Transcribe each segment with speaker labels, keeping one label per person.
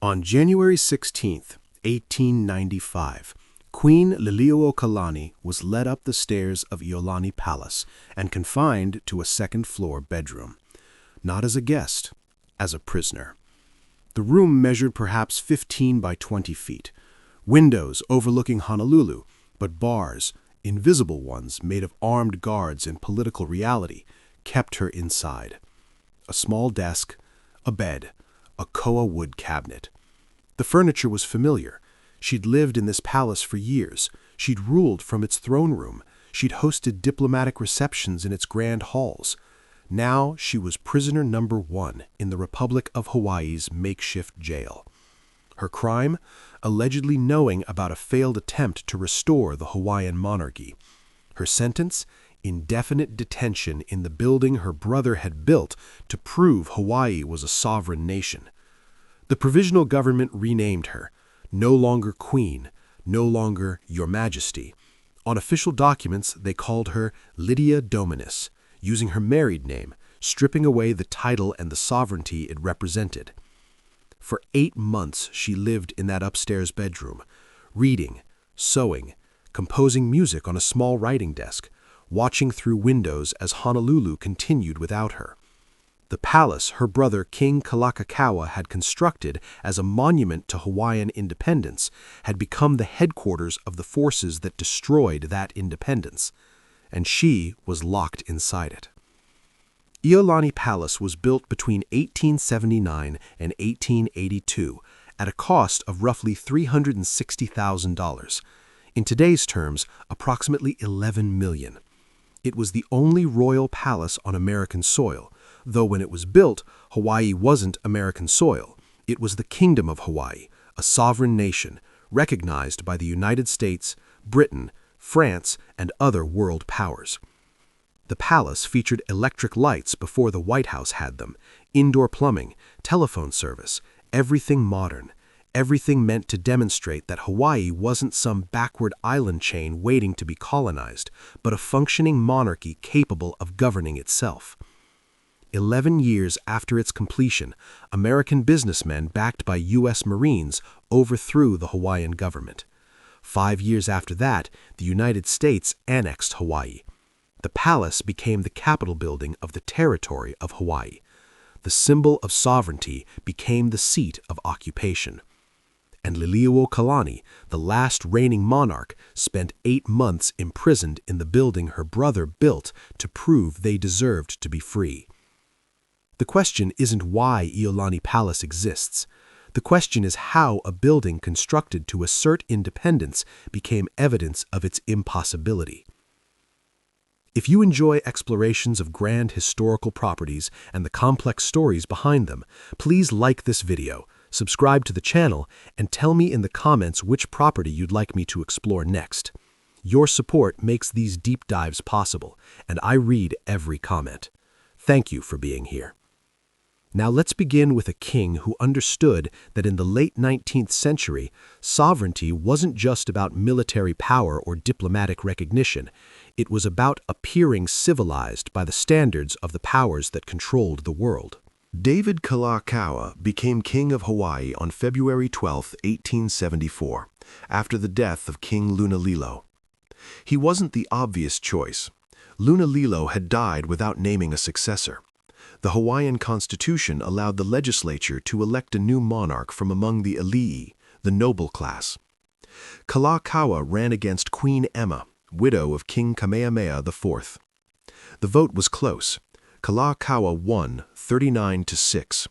Speaker 1: On January 16, 1895, Queen Liliuokalani was led up the stairs of Iolani Palace and confined to a second-floor bedroom. Not as a guest, as a prisoner. The room measured perhaps 15 by 20 feet. Windows overlooking Honolulu, but bars, invisible ones made of armed guards in political reality, kept her inside. A small desk, a bed, a koa wood cabinet. The furniture was familiar. She'd lived in this palace for years. She'd ruled from its throne room. She'd hosted diplomatic receptions in its grand halls. Now she was prisoner number 1 in the Republic of Hawaii's makeshift jail. Her crime? Allegedly knowing about a failed attempt to restore the Hawaiian monarchy. Her sentence? Indefinite detention in the building her brother had built to prove Hawaii was a sovereign nation. The provisional government renamed her, no longer Queen, no longer Your Majesty. On official documents, they called her Lydia Dominus, using her married name, stripping away the title and the sovereignty it represented. For 8 months, she lived in that upstairs bedroom, reading, sewing, composing music on a small writing desk, watching through windows as Honolulu continued without her. The palace her brother King Kalākaua had constructed as a monument to Hawaiian independence had become the headquarters of the forces that destroyed that independence, and she was locked inside it. Iolani Palace was built between 1879 and 1882 at a cost of roughly $360,000. In today's terms, approximately $11 million. It was the only royal palace on American soil, though when it was built, Hawaii wasn't American soil. It was the Kingdom of Hawaii, a sovereign nation, recognized by the United States, Britain, France, and other world powers. The palace featured electric lights before the White House had them, indoor plumbing, telephone service, everything modern. Everything meant to demonstrate that Hawaii wasn't some backward island chain waiting to be colonized, but a functioning monarchy capable of governing itself. 11 years after its completion, American businessmen backed by U.S. Marines overthrew the Hawaiian government. 5 years after that, the United States annexed Hawaii. The palace became the Capitol building of the territory of Hawaii. The symbol of sovereignty became the seat of occupation. And Liliuokalani, the last reigning monarch, spent 8 months imprisoned in the building her brother built to prove they deserved to be free. The question isn't why Iolani Palace exists. The question is how a building constructed to assert independence became evidence of its impossibility. If you enjoy explorations of grand historical properties and the complex stories behind them, please like this video, subscribe to the channel, and tell me in the comments which property you'd like me to explore next. Your support makes these deep dives possible, and I read every comment. Thank you for being here. Now let's begin with a king who understood that in the late 19th century, sovereignty wasn't just about military power or diplomatic recognition. It was about appearing civilized by the standards of the powers that controlled the world. David Kalakaua became king of Hawaii on February 12, 1874, after the death of King Lunalilo. He wasn't the obvious choice. Lunalilo had died without naming a successor. The Hawaiian Constitution allowed the legislature to elect a new monarch from among the ʻIʻaliʻi, the noble class. Kalakaua ran against Queen Emma, widow of King Kamehameha IV. The vote was close. Kalakaua won 39-6.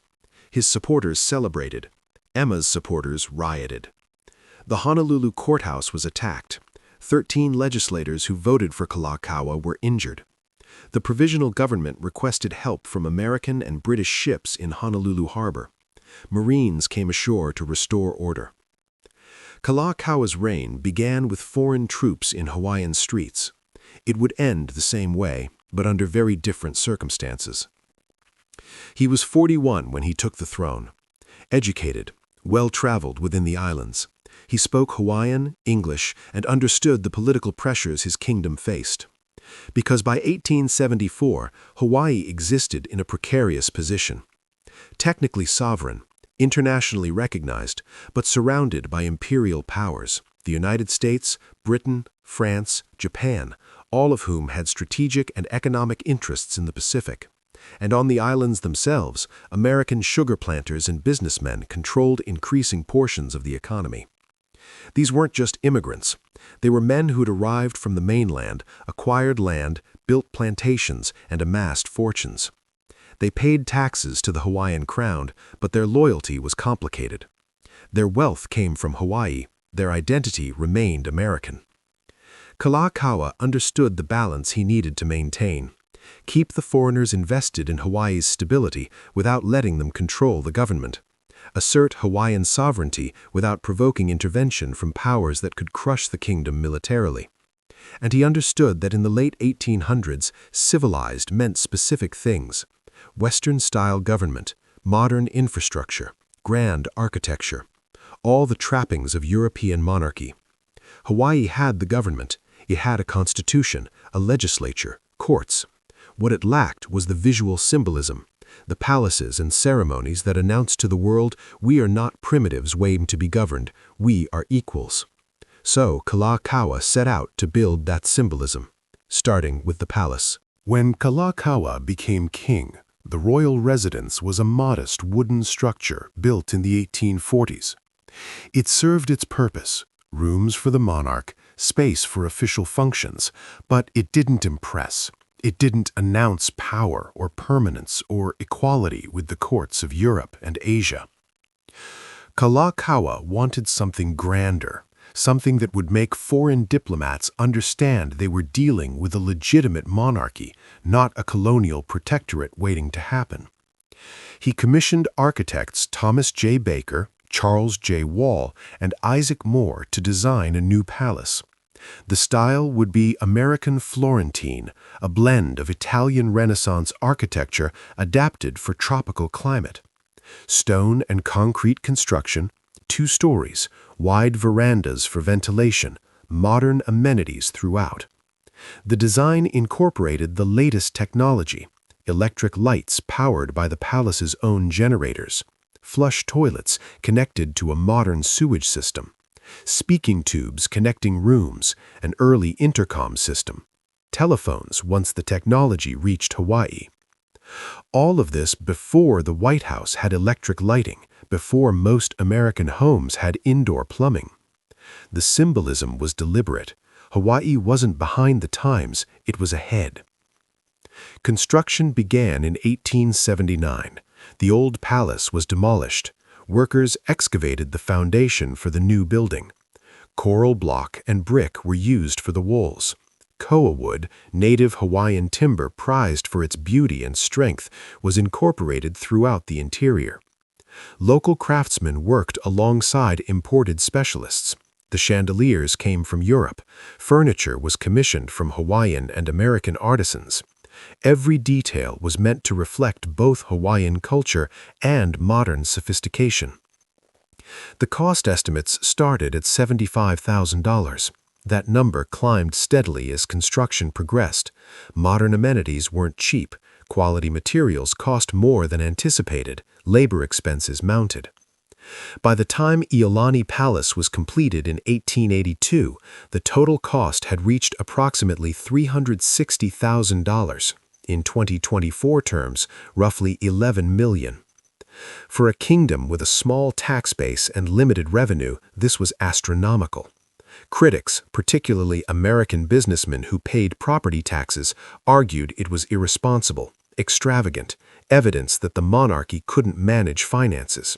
Speaker 1: His supporters celebrated. Emma's supporters rioted. The Honolulu courthouse was attacked. 13 legislators who voted for Kalakaua were injured. The provisional government requested help from American and British ships in Honolulu harbor. Marines came ashore to restore order. Kalakaua's reign began with foreign troops in Hawaiian streets. It would end the same way, but under very different circumstances. He was 41 when he took the throne. Educated, well-traveled within the islands. He spoke Hawaiian, English, and understood the political pressures his kingdom faced. Because by 1874, Hawaii existed in a precarious position. Technically sovereign, internationally recognized, but surrounded by imperial powers, the United States, Britain, France, Japan, all of whom had strategic and economic interests in the Pacific. And on the islands themselves, American sugar planters and businessmen controlled increasing portions of the economy. These weren't just immigrants. They were men who'd arrived from the mainland, acquired land, built plantations, and amassed fortunes. They paid taxes to the Hawaiian crown, but their loyalty was complicated. Their wealth came from Hawaii. Their identity remained American. Kalakaua understood the balance he needed to maintain. Keep the foreigners invested in Hawaii's stability without letting them control the government. Assert Hawaiian sovereignty without provoking intervention from powers that could crush the kingdom militarily. And he understood that in the late 1800s, civilized meant specific things: Western-style government, modern infrastructure, grand architecture, all the trappings of European monarchy. Hawaii had the government. It had a constitution, a legislature, courts. What it lacked was the visual symbolism, the palaces and ceremonies that announced to the world, we are not primitives waiting to be governed, we are equals. So Kalakaua set out to build that symbolism, starting with the palace. When Kalakaua became king, the royal residence was a modest wooden structure built in the 1840s. It served its purpose: rooms for the monarch, space for official functions, but it didn't impress. It didn't announce power or permanence or equality with the courts of Europe and Asia. Kalakaua wanted something grander, something that would make foreign diplomats understand they were dealing with a legitimate monarchy, not a colonial protectorate waiting to happen. He commissioned architects Thomas J. Baker, Charles J. Wall, and Isaac Moore to design a new palace. The style would be American Florentine, a blend of Italian Renaissance architecture adapted for tropical climate. Stone and concrete construction, 2 stories, wide verandas for ventilation, modern amenities throughout. The design incorporated the latest technology: electric lights powered by the palace's own generators, flush toilets connected to a modern sewage system, speaking tubes connecting rooms, an early intercom system, telephones once the technology reached Hawaii. All of this before the White House had electric lighting, before most American homes had indoor plumbing. The symbolism was deliberate. Hawaii wasn't behind the times, it was ahead. Construction began in 1879. The old palace was demolished. Workers excavated the foundation for the new building. Coral block and brick were used for the walls. Koa wood, native Hawaiian timber prized for its beauty and strength, was incorporated throughout the interior. Local craftsmen worked alongside imported specialists. The chandeliers came from Europe. Furniture was commissioned from Hawaiian and American artisans. Every detail was meant to reflect both Hawaiian culture and modern sophistication. The cost estimates started at $75,000. That number climbed steadily as construction progressed. Modern amenities weren't cheap. Quality materials cost more than anticipated. Labor expenses mounted. By the time Iolani Palace was completed in 1882, the total cost had reached approximately $360,000. In 2024 terms, roughly $11 million. For a kingdom with a small tax base and limited revenue, this was astronomical. Critics, particularly American businessmen who paid property taxes, argued it was irresponsible, extravagant, evidence that the monarchy couldn't manage finances.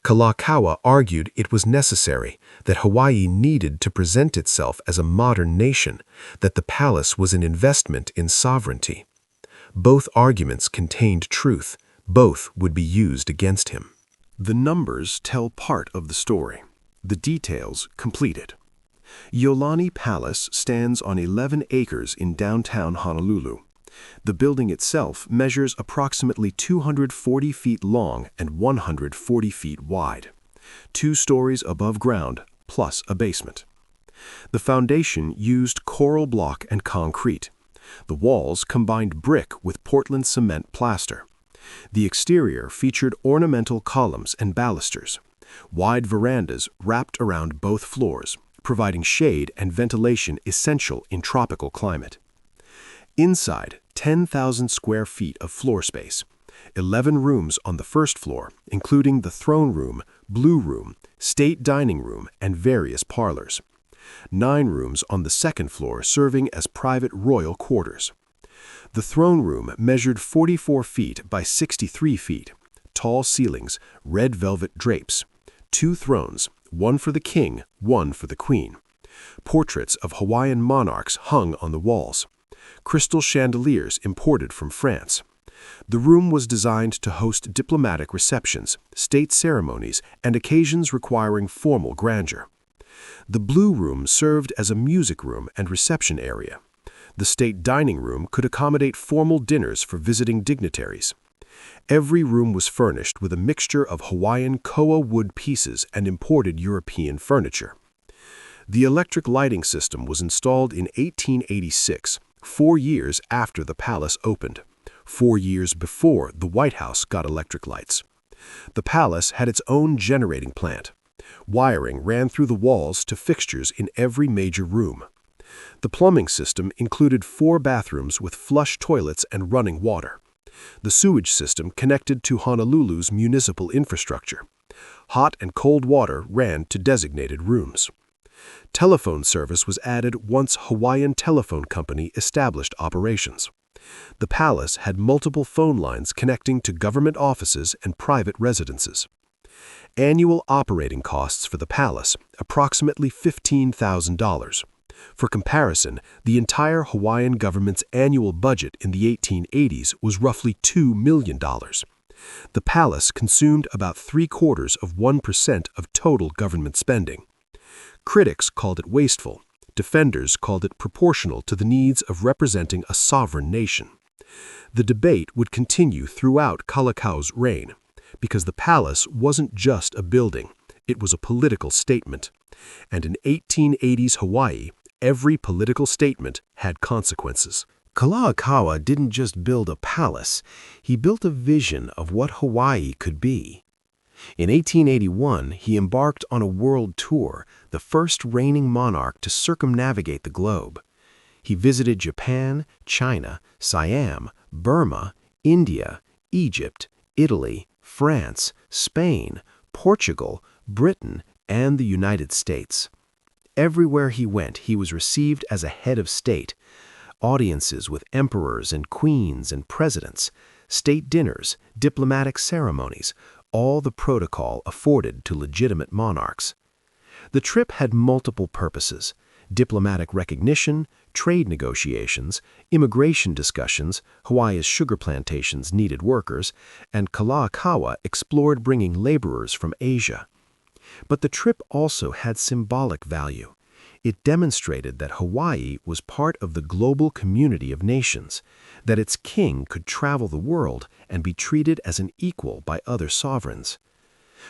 Speaker 1: Kalakaua argued it was necessary, that Hawaii needed to present itself as a modern nation, that the palace was an investment in sovereignty. Both arguments contained truth. Both would be used against him. The numbers tell part of the story. The details complete it. Iolani Palace stands on 11 acres in downtown Honolulu. The building itself measures approximately 240 feet long and 140 feet wide. 2 stories above ground, plus a basement. The foundation used coral block and concrete. The walls combined brick with Portland cement plaster. The exterior featured ornamental columns and balusters, wide verandas wrapped around both floors, providing shade and ventilation essential in tropical climate. Inside, 10,000 square feet of floor space, 11 rooms on the first floor, including the throne room, blue room, state dining room, and various parlors. 9 rooms on the second floor serving as private royal quarters. The throne room measured 44 feet by 63 feet, tall ceilings, red velvet drapes, 2 thrones, one for the king, one for the queen. Portraits of Hawaiian monarchs hung on the walls. Crystal chandeliers imported from France. The room was designed to host diplomatic receptions, state ceremonies, and occasions requiring formal grandeur. The blue room served as a music room and reception area. The state dining room could accommodate formal dinners for visiting dignitaries. Every room was furnished with a mixture of Hawaiian koa wood pieces and imported European furniture. The electric lighting system was installed in 1886, 4 years after the palace opened, 4 years before the White House got electric lights. The palace had its own generating plant. Wiring ran through the walls to fixtures in every major room. The plumbing system included 4 bathrooms with flush toilets and running water. The sewage system connected to Honolulu's municipal infrastructure. Hot and cold water ran to designated rooms. Telephone service was added once Hawaiian Telephone Company established operations. The palace had multiple phone lines connecting to government offices and private residences. Annual operating costs for the palace, approximately $15,000. For comparison, the entire Hawaiian government's annual budget in the 1880s was roughly $2 million. The palace consumed about 3/4% of total government spending. Critics called it wasteful. Defenders called it proportional to the needs of representing a sovereign nation. The debate would continue throughout Kalakaua's reign, because the palace wasn't just a building, it was a political statement. And in 1880s Hawaii, every political statement had consequences. Kalakaua didn't just build a palace, he built a vision of what Hawaii could be. In 1881, he embarked on a world tour, the first reigning monarch to circumnavigate the globe. He visited Japan, China, Siam, Burma, India, Egypt, Italy, France, Spain, Portugal, Britain, and the United States. Everywhere he went, he was received as a head of state. Audiences with emperors and queens and presidents, state dinners, diplomatic ceremonies, all the protocol afforded to legitimate monarchs. The trip had multiple purposes: diplomatic recognition, trade negotiations, immigration discussions, Hawaii's sugar plantations needed workers, and Kalakaua explored bringing laborers from Asia. But the trip also had symbolic value. It demonstrated that Hawaii was part of the global community of nations, that its king could travel the world and be treated as an equal by other sovereigns.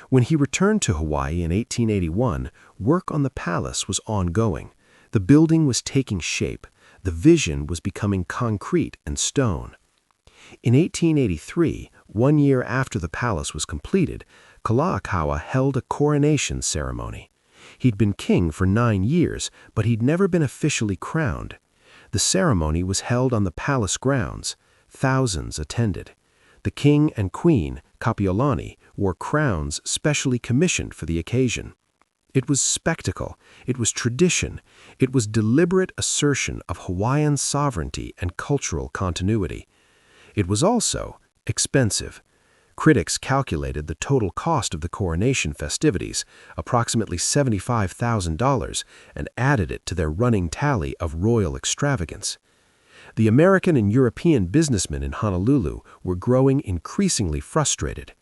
Speaker 1: When he returned to Hawaii in 1881, work on the palace was ongoing. The building was taking shape. The vision was becoming concrete and stone. In 1883, 1 year after the palace was completed, Kalakaua held a coronation ceremony. He'd been king for 9 years, but he'd never been officially crowned. The ceremony was held on the palace grounds. Thousands attended. The king and queen, Iolani, wore crowns specially commissioned for the occasion. It was spectacle, it was tradition, it was deliberate assertion of Hawaiian sovereignty and cultural continuity. It was also expensive. Critics calculated the total cost of the coronation festivities, approximately $75,000, and added it to their running tally of royal extravagance. The American and European businessmen in Honolulu were growing increasingly frustrated.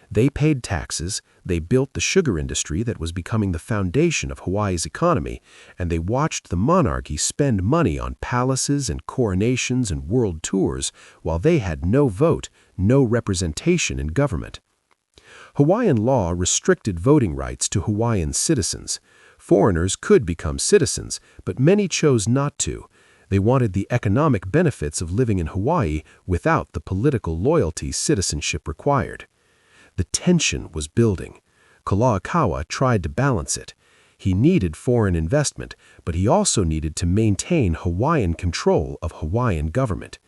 Speaker 1: They paid taxes, they built the sugar industry that was becoming the foundation of Hawaii's economy, and they watched the monarchy spend money on palaces and coronations and world tours while they had no vote, no representation in government. Hawaiian law restricted voting rights to Hawaiian citizens. Foreigners could become citizens, but many chose not to. They wanted the economic benefits of living in Hawaii without the political loyalty citizenship required. The tension was building. Kalakaua tried to balance it. He needed foreign investment, but he also needed to maintain Hawaiian control of Hawaiian government.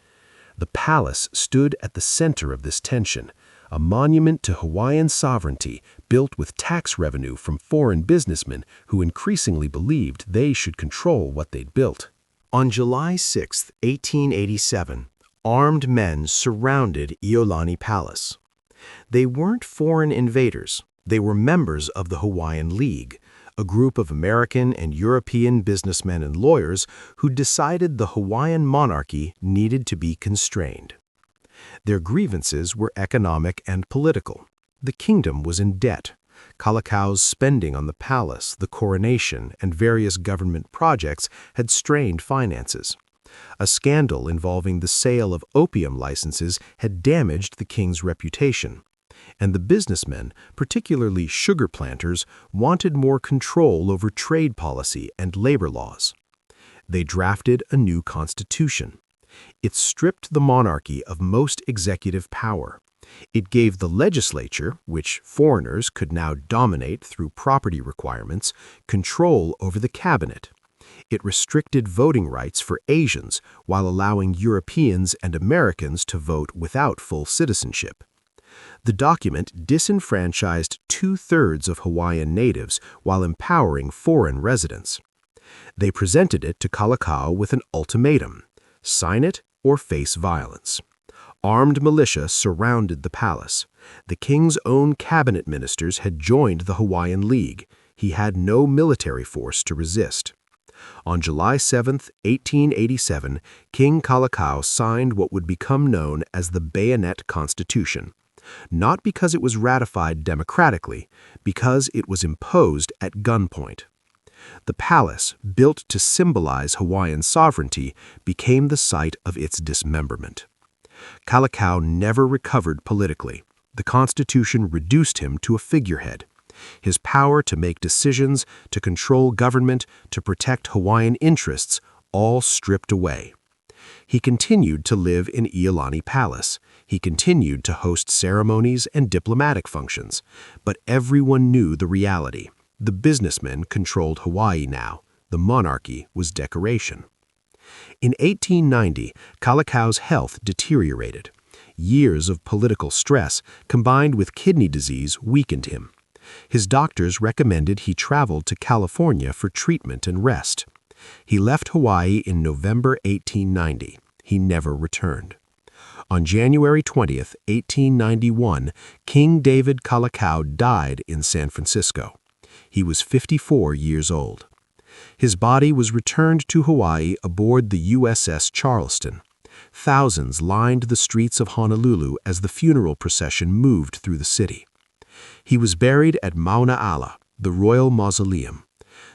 Speaker 1: The palace stood at the center of this tension, a monument to Hawaiian sovereignty built with tax revenue from foreign businessmen who increasingly believed they should control what they'd built. On July 6, 1887, armed men surrounded Iolani Palace. They weren't foreign invaders. They were members of the Hawaiian League, a group of American and European businessmen and lawyers who decided the Hawaiian monarchy needed to be constrained. Their grievances were economic and political. The kingdom was in debt. Kalakau's spending on the palace, the coronation, and various government projects had strained finances. A scandal involving the sale of opium licenses had damaged the king's reputation. And the businessmen, particularly sugar planters, wanted more control over trade policy and labor laws. They drafted a new constitution. It stripped the monarchy of most executive power. It gave the legislature, which foreigners could now dominate through property requirements, control over the cabinet. It restricted voting rights for Asians while allowing Europeans and Americans to vote without full citizenship. The document disenfranchised 2/3 of Hawaiian natives while empowering foreign residents. They presented it to Kalakaua with an ultimatum: sign it or face violence. Armed militia surrounded the palace. The king's own cabinet ministers had joined the Hawaiian League. He had no military force to resist. On July 7, 1887, King Kalākaua signed what would become known as the Bayonet Constitution. Not because it was ratified democratically, because it was imposed at gunpoint. The palace, built to symbolize Hawaiian sovereignty, became the site of its dismemberment. Kalakaua never recovered politically. The Constitution reduced him to a figurehead. His power to make decisions, to control government, to protect Hawaiian interests, all stripped away. He continued to live in Iolani Palace. He continued to host ceremonies and diplomatic functions. But everyone knew the reality. The businessmen controlled Hawaii now. The monarchy was decoration. In 1890, Kalakau's health deteriorated. Years of political stress, combined with kidney disease, weakened him. His doctors recommended he travel to California for treatment and rest. He left Hawaii in November 1890. He never returned. On January 20, 1891, King David Kalakaua died in San Francisco. He was 54 years old. His body was returned to Hawaii aboard the USS Charleston. Thousands lined the streets of Honolulu as the funeral procession moved through the city. He was buried at Mauna Ala, the royal mausoleum.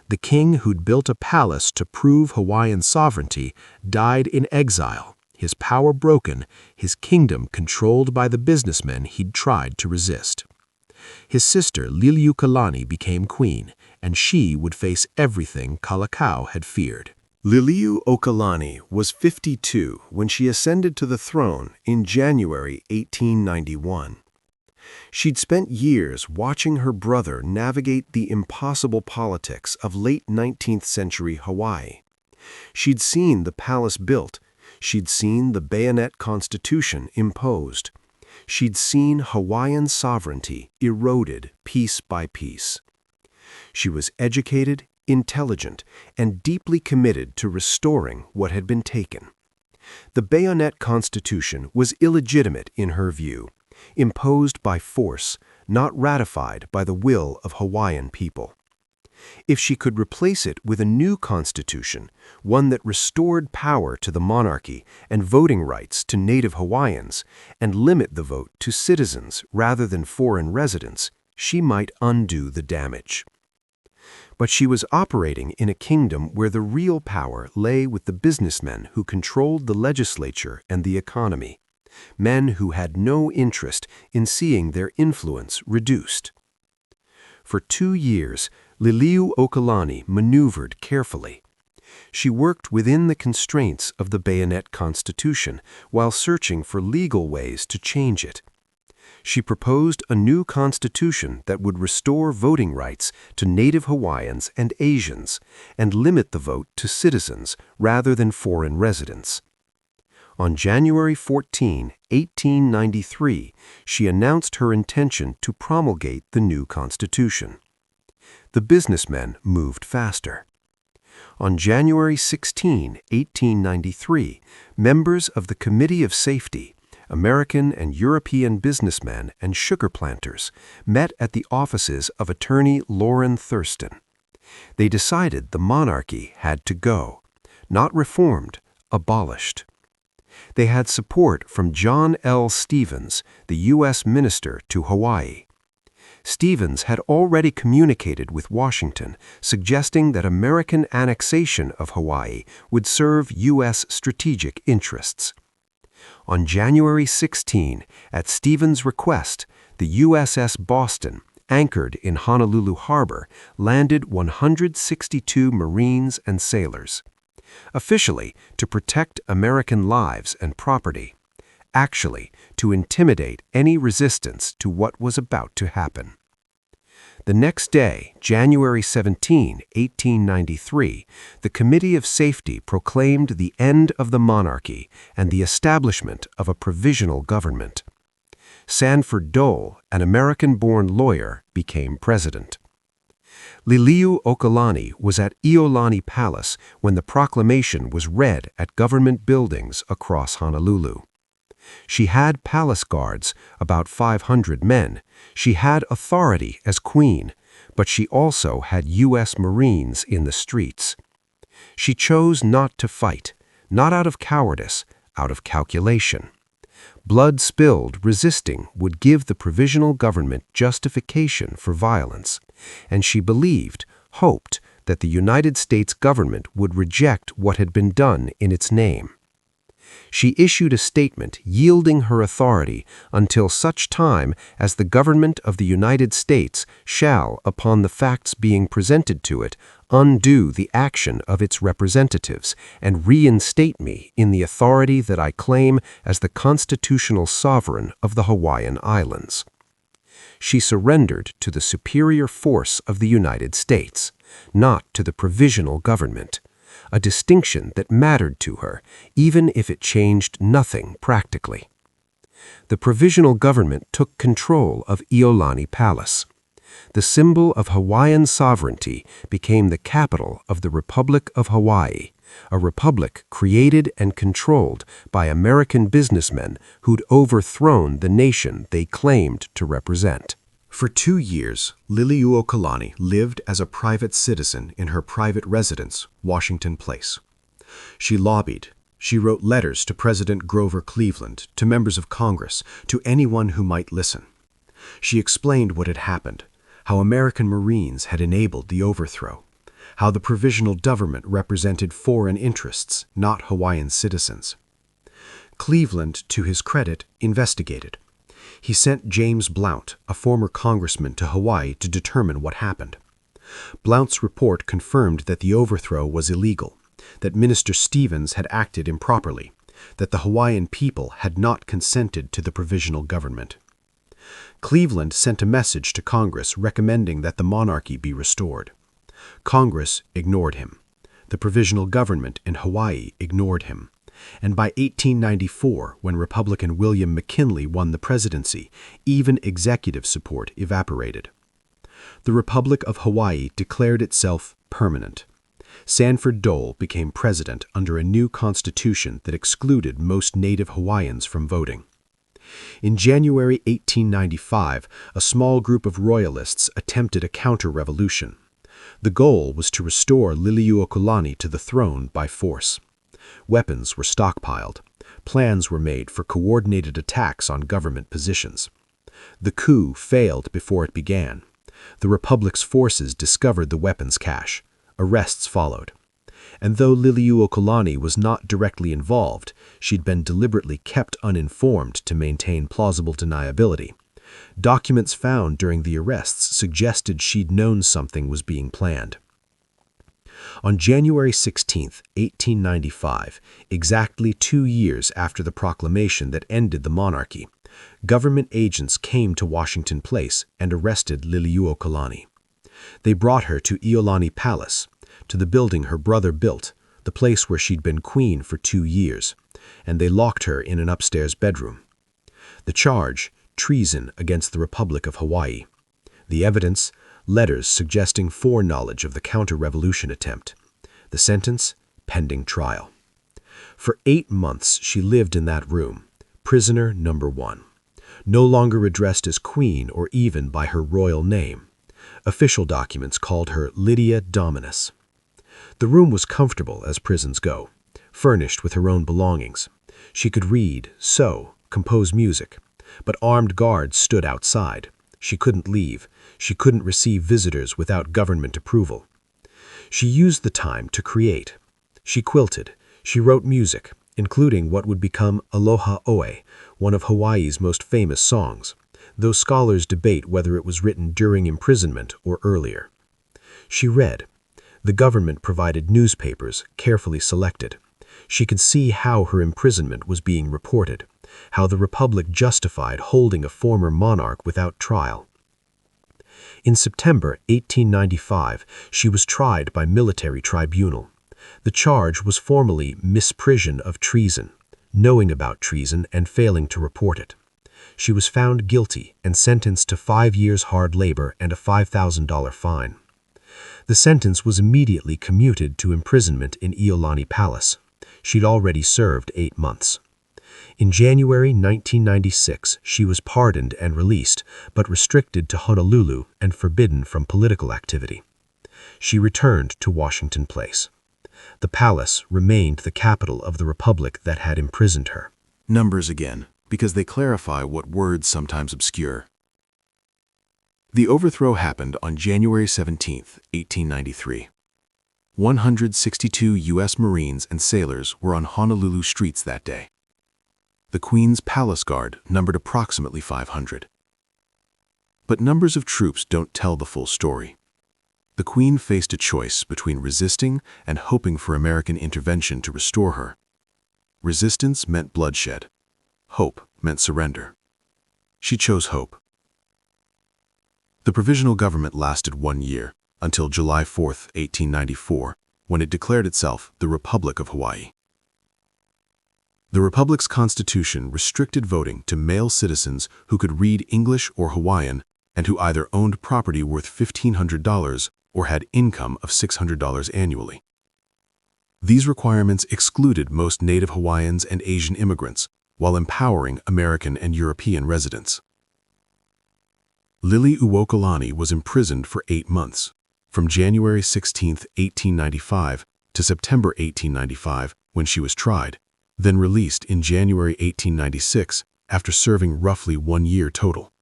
Speaker 1: The king who'd built a palace to prove Hawaiian sovereignty died in exile, his power broken, his kingdom controlled by the businessmen he'd tried to resist. His sister Liliuokalani became queen, and she would face everything Kalakaua had feared. Liliuokalani was 52 when she ascended to the throne in January 1891. She'd spent years watching her brother navigate the impossible politics of late 19th century Hawaii. She'd seen the palace built. She'd seen the Bayonet Constitution imposed. She'd seen Hawaiian sovereignty eroded piece by piece. She was educated, intelligent, and deeply committed to restoring what had been taken. The Bayonet Constitution was illegitimate in her view, imposed by force, not ratified by the will of Hawaiian people. If she could replace it with a new constitution, one that restored power to the monarchy and voting rights to native Hawaiians, and limit the vote to citizens rather than foreign residents, she might undo the damage. But she was operating in a kingdom where the real power lay with the businessmen who controlled the legislature and the economy, men who had no interest in seeing their influence reduced. For 2 years, Liliuokalani maneuvered carefully.
Speaker 2: She worked within the constraints of the Bayonet Constitution while searching for legal ways to change it. She proposed a new constitution that would restore voting rights to Native Hawaiians and Asians and limit the vote to citizens rather than foreign residents. On January 14, 1893, she announced her intention to promulgate the new constitution. The businessmen moved faster. On January 16, 1893, members of the Committee of Safety, American and European businessmen and sugar planters, met at the offices of attorney Loren Thurston. They decided the monarchy had to go, not reformed, abolished. They had support from John L. Stevens, the U.S. Minister to Hawaii. Stevens had already communicated with Washington, suggesting that American annexation of Hawaii would serve U.S. strategic interests. On January 16, at Stevens' request, the USS Boston, anchored in Honolulu Harbor, landed 162 Marines and sailors. Officially, to protect American lives and property. Actually, to intimidate any resistance to what was about to happen. The next day, January 17, 1893, the Committee of Safety proclaimed the end of the monarchy and the establishment of a provisional government. Sanford Dole, an American-born lawyer, became president. Liliuokalani was at Iolani Palace when the proclamation was read at government buildings across Honolulu. She had palace guards, about 500 men. She had authority as queen, but she also had U.S. Marines in the streets. She chose not to fight, not out of cowardice, out of calculation. Blood spilled resisting would give the provisional government justification for violence, and she believed, hoped, that the United States government would reject what had been done in its name. She issued a statement yielding her authority until such time as the government of the United States shall, upon the facts being presented to it, undo the action of its representatives and reinstate me in the authority that I claim as the constitutional sovereign of the Hawaiian Islands. She surrendered to the superior force of the United States, not to the provisional government, a distinction that mattered to her, even if it changed nothing practically. The provisional government took control of Iolani Palace. The symbol of Hawaiian sovereignty became the capital of the Republic of Hawaii, a republic created and controlled by American businessmen who'd overthrown the nation they claimed to represent.
Speaker 1: For 2 years, Liliuokalani lived as a private citizen in her private residence, Washington Place. She lobbied. She wrote letters to President Grover Cleveland, to members of Congress, to anyone who might listen. She explained what had happened, how American Marines had enabled the overthrow, how the provisional government represented foreign interests, not Hawaiian citizens. Cleveland, to his credit, investigated. He sent James Blount, a former congressman, to Hawaii to determine what happened. Blount's report confirmed that the overthrow was illegal, that Minister Stevens had acted improperly, that the Hawaiian people had not consented to the provisional government. Cleveland sent a message to Congress recommending that the monarchy be restored. Congress ignored him. The provisional government in Hawaii ignored him. And by 1894, when Republican William McKinley won the presidency, even executive support evaporated. The Republic of Hawaii declared itself permanent. Sanford Dole became president under a new constitution that excluded most Native Hawaiians from voting. In January 1895, a small group of royalists attempted a counter-revolution. The goal was to restore Liliuokalani to the throne by force. Weapons were stockpiled. Plans were made for coordinated attacks on government positions. The coup failed before it began. The Republic's forces discovered the weapons cache. Arrests followed. And though Liliuokalani was not directly involved, she'd been deliberately kept uninformed to maintain plausible deniability. Documents found during the arrests suggested she'd known something was being planned. On January 16, 1895, exactly 2 years after the proclamation that ended the monarchy, government agents came to Washington Place and arrested Liliuokalani. They brought her to Iolani Palace, to the building her brother built, the place where she'd been queen for 2 years, and they locked her in an upstairs bedroom. The charge, treason against the Republic of Hawaii. The evidence, letters suggesting foreknowledge of the counter-revolution attempt. The sentence, pending trial. For 8 months she lived in that room, prisoner number 1. No longer addressed as queen or even by her royal name. Official documents called her Lydia Dominus. The room was comfortable as prisons go, furnished with her own belongings. She could read, sew, compose music, but armed guards stood outside. She couldn't leave. She couldn't receive visitors without government approval. She used the time to create. She quilted. She wrote music, including what would become Aloha Oe, one of Hawaii's most famous songs, though scholars debate whether it was written during imprisonment or earlier. She read. The government provided newspapers, carefully selected. She could see how her imprisonment was being reported, how the Republic justified holding a former monarch without trial. In September 1895, she was tried by military tribunal. The charge was formally misprision of treason, knowing about treason and failing to report it. She was found guilty and sentenced to 5 years hard labor and a $5,000 fine. The sentence was immediately commuted to imprisonment in Iolani Palace. She'd already served 8 months. In January 1996, she was pardoned and released, but restricted to Honolulu and forbidden from political activity. She returned to Washington Place. The palace remained the capital of the republic that had imprisoned her.
Speaker 3: Numbers again, because they clarify what words sometimes obscure. The overthrow happened on January 17, 1893. 162 U.S. Marines and sailors were on Honolulu streets that day. The Queen's Palace Guard numbered approximately 500. But numbers of troops don't tell the full story. The Queen faced a choice between resisting and hoping for American intervention to restore her. Resistance meant bloodshed. Hope meant surrender. She chose hope. The provisional government lasted 1 year, until July 4, 1894, when it declared itself the Republic of Hawaii. The Republic's constitution restricted voting to male citizens who could read English or Hawaiian and who either owned property worth $1,500 or had income of $600 annually. These requirements excluded most Native Hawaiians and Asian immigrants, while empowering American and European residents. Liliuokalani was imprisoned for 8 months, from January 16, 1895 to September 1895, when she was tried, then released in January 1896 after serving roughly 1 year total.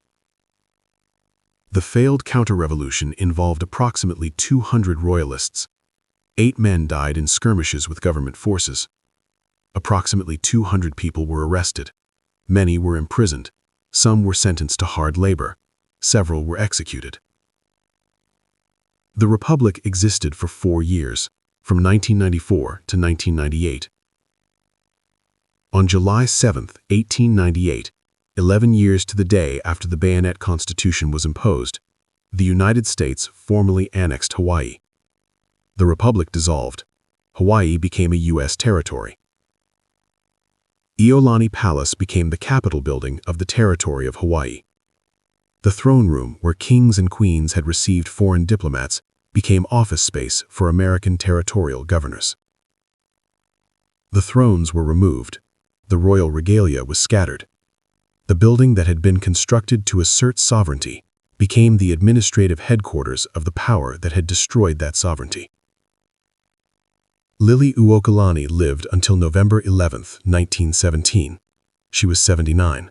Speaker 3: The failed counter-revolution involved approximately 200 royalists. 8 men died in skirmishes with government forces. Approximately 200 people were arrested. Many were imprisoned. Some were sentenced to hard labor. Several were executed. The Republic existed for 4 years, from 1994 to 1998. On July 7, 1898, 11 years to the day after the Bayonet Constitution was imposed, the United States formally annexed Hawaii. The Republic dissolved. Hawaii became a U.S. territory. Iolani Palace became the capital building of the territory of Hawaii. The throne room, where kings and queens had received foreign diplomats, became office space for American territorial governors. The thrones were removed. The royal regalia was scattered. The building that had been constructed to assert sovereignty became the administrative headquarters of the power that had destroyed that sovereignty. Liliuokalani lived until November 11, 1917. She was 79.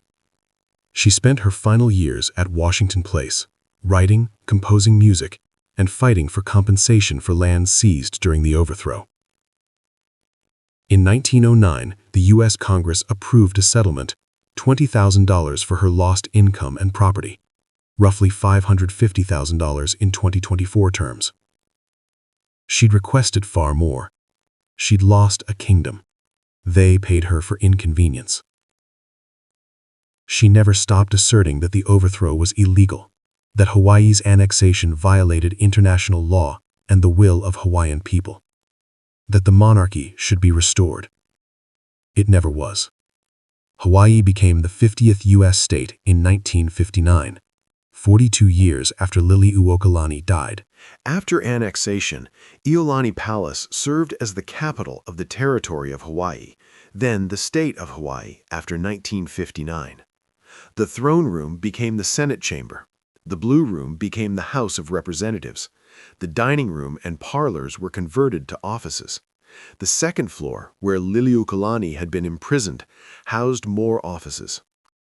Speaker 3: She spent her final years at Washington Place, writing, composing music, and fighting for compensation for land seized during the overthrow. In 1909, the U.S. Congress approved a settlement, $20,000 for her lost income and property, roughly $550,000 in 2024 terms.
Speaker 1: She'd requested far more. She'd lost a kingdom. They paid her for inconvenience. She never stopped asserting that the overthrow was illegal, that Hawaii's annexation violated international law and the will of Hawaiian people, that the monarchy should be restored. It never was. Hawaii became the 50th U.S. state in 1959, 42 years after Liliuokalani died.
Speaker 3: After annexation, Iolani Palace served as the capital of the territory of Hawaii, then the state of Hawaii after 1959. The throne room became the Senate chamber. The Blue Room became the House of Representatives. The dining room and parlors were converted to offices. The second floor, where Liliuokalani had been imprisoned, housed more offices.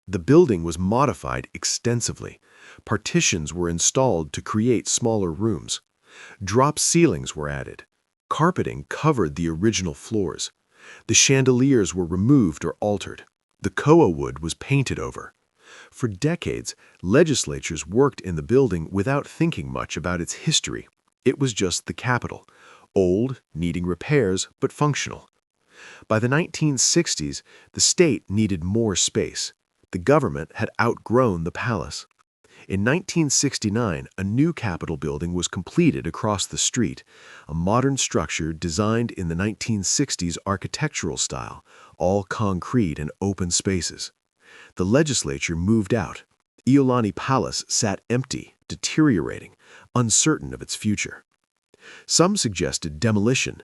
Speaker 3: The building was modified extensively. Partitions were installed to create smaller rooms. Drop ceilings were added. Carpeting covered the original floors. The chandeliers were removed or altered. The koa wood was painted over. For decades, legislatures worked in the building without thinking much about its history. It was just the capital, old, needing repairs, but functional. By the 1960s, the state needed more space. The government had outgrown the palace. In 1969, a new Capitol building was completed across the street, a modern structure designed in the 1960s architectural style, all concrete and open spaces. The legislature moved out. Iolani Palace sat empty, deteriorating, uncertain of its future. Some suggested demolition.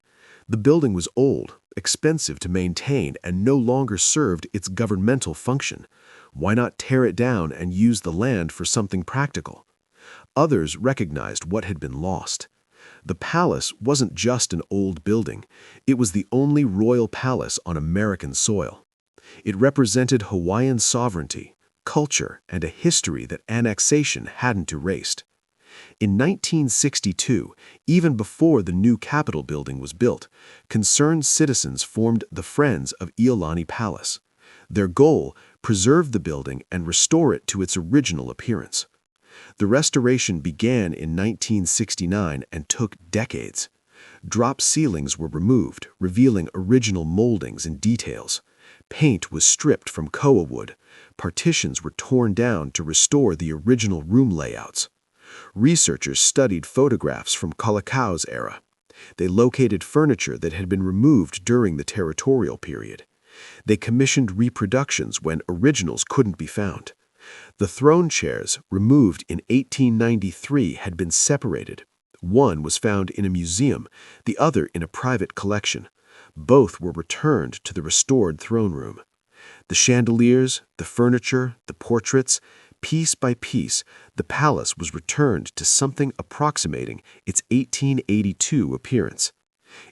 Speaker 3: The building was old, expensive to maintain, and no longer served its governmental function. Why not tear it down and use the land for something practical? Others recognized what had been lost. The palace wasn't just an old building. It was the only royal palace on American soil. It represented Hawaiian sovereignty, culture, and a history that annexation hadn't erased. In 1962, even before the new Capitol building was built, concerned citizens formed the Friends of Iolani Palace. Their goal, preserve the building and restore it to its original appearance. The restoration began in 1969 and took decades. Drop ceilings were removed, revealing original moldings and details. Paint was stripped from koa wood. Partitions were torn down to restore the original room layouts. Researchers studied photographs from Kalakaua's era. They located furniture that had been removed during the territorial period. They commissioned reproductions when originals couldn't be found. The throne chairs, removed in 1893, had been separated. One was found in a museum, the other in a private collection. Both were returned to the restored throne room. The chandeliers, the furniture, the portraits, piece by piece, the palace was returned to something approximating its 1882 appearance.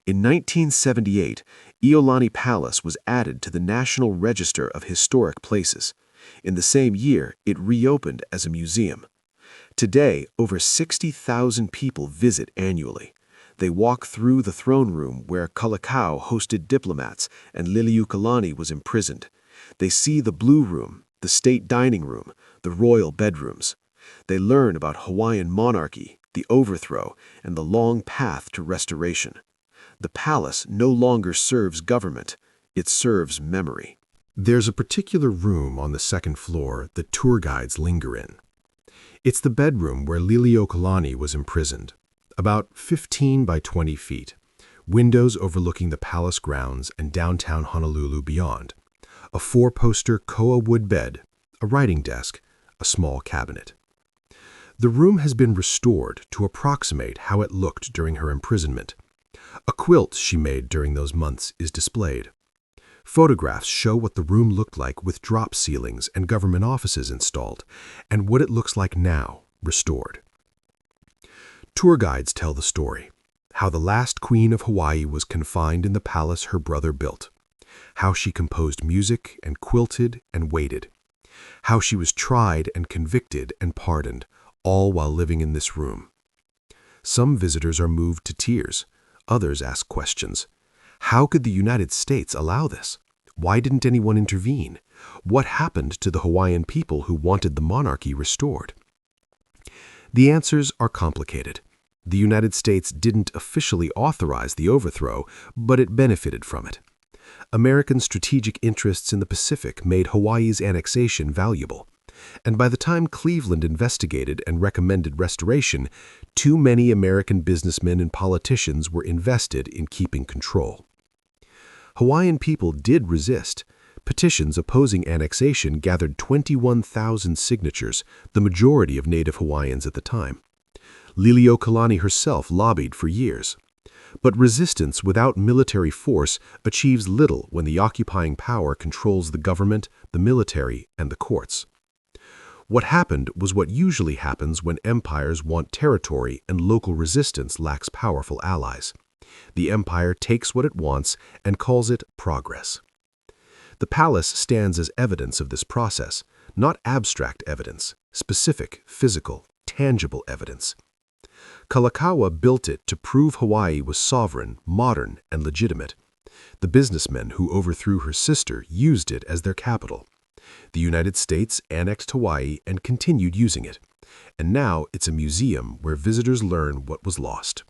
Speaker 3: In 1978, Iolani Palace was added to the National Register of Historic Places. In the same year, it reopened as a museum. Today, over 60,000 people visit annually. They walk through the throne room where Kalakaua hosted diplomats and Liliuokalani was imprisoned. They see the Blue Room, the state dining room, the royal bedrooms. They learn about Hawaiian monarchy, the overthrow, and the long path to restoration. The palace no longer serves government, it serves memory.
Speaker 1: There's a particular room on the second floor that tour guides linger in. It's the bedroom where Liliuokalani was imprisoned, about 15 by 20 feet, windows overlooking the palace grounds and downtown Honolulu beyond, a four-poster koa wood bed, a writing desk, a small cabinet. The room has been restored to approximate how it looked during her imprisonment. A quilt she made during those months is displayed. Photographs show what the room looked like with drop ceilings and government offices installed, and what it looks like now, restored. Tour guides tell the story, how the last queen of Hawaii was confined in the palace her brother built, how she composed music and quilted and waited, how she was tried and convicted and pardoned, all while living in this room. Some visitors are moved to tears. Others ask questions. How could the United States allow this? Why didn't anyone intervene? What happened to the Hawaiian people who wanted the monarchy restored? The answers are complicated.
Speaker 2: The United States didn't officially authorize the overthrow, but it benefited from it. American strategic interests in the Pacific made Hawaii's annexation valuable. And by the time Cleveland investigated and recommended restoration, too many American businessmen and politicians were invested in keeping control. Hawaiian people did resist. Petitions opposing annexation gathered 21,000 signatures, the majority of native Hawaiians at the time. Liliuokalani herself lobbied for years. But resistance without military force achieves little when the occupying power controls the government, the military, and the courts. What happened was what usually happens when empires want territory and local resistance lacks powerful allies. The empire takes what it wants and calls it progress. The palace stands as evidence of this process, not abstract evidence, specific, physical, tangible evidence. Kalakaua built it to prove Hawaii was sovereign, modern, and legitimate. The businessmen who overthrew her sister used it as their capital. The United States annexed Hawaii and continued using it. And now it's a museum where visitors learn what was lost.